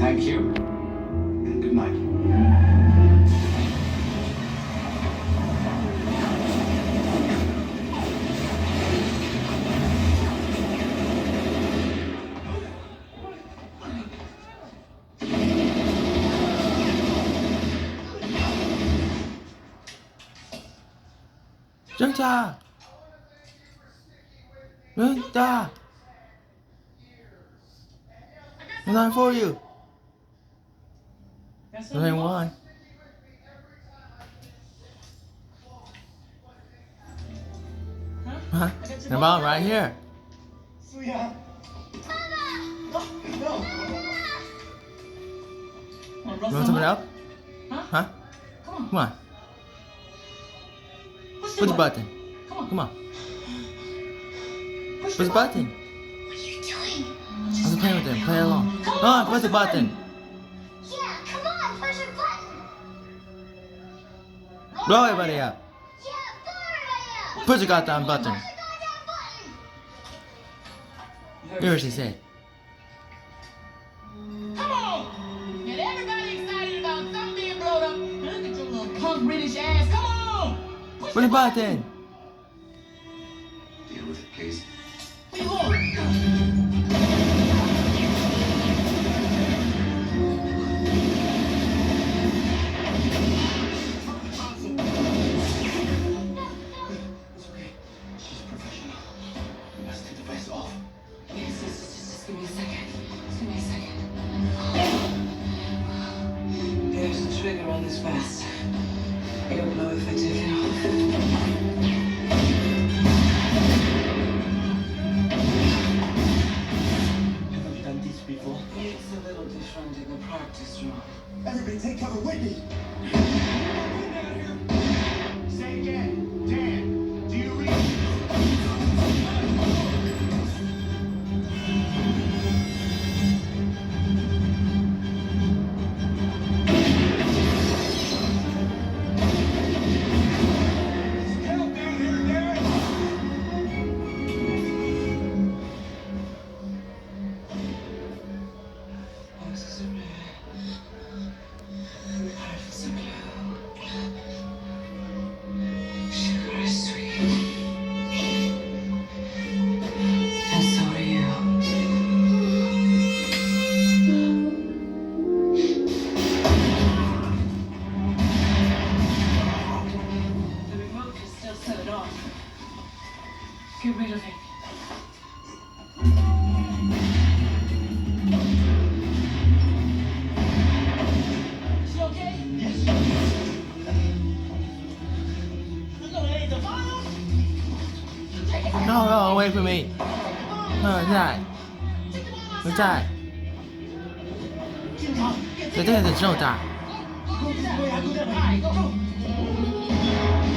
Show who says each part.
Speaker 1: Thank you, and good night.
Speaker 2: 真假？真假？Nothing for you. Nothing why? Huh? The ball right here.
Speaker 1: Sweetheart. No.
Speaker 2: You want something else? Huh? Come on. Push the button. Come on. Push the button.
Speaker 3: What are you doing?
Speaker 2: I was playing with him. Play along. Come on, push the button.
Speaker 3: Yeah, come on, push a button.
Speaker 2: Blow everybody up.
Speaker 3: Yeah, blow everybody up.
Speaker 2: Push the goddamn button.
Speaker 3: Push the goddamn button.
Speaker 2: You heard what she said.
Speaker 4: Come on! Get everybody excited about something being blown up. Look at your little punk British ass. Come on!
Speaker 2: Push the button.
Speaker 1: Deal with it, please.
Speaker 4: Where you going?
Speaker 1: It's okay. She's a professional. We must take the device off.
Speaker 4: Yes, just give me a second. Just give me a second. There's a trigger on this vest. It'll blow if I take it off.
Speaker 1: Have you done this before?
Speaker 4: It's a little different in the practice room.
Speaker 1: Everybody take cover with me. Say again. Dan, do you read? Help down here, Dan.
Speaker 4: Boxes are red. Hearts are blue. Sugar is sweet. And so are you. The remote can still set it off. Get rid of it. She okay?
Speaker 1: Yes.
Speaker 4: No, it ain't the file. Take it.
Speaker 2: No, away from me. No, it's not. It's not. 这真的是这么大。
Speaker 4: All right, go.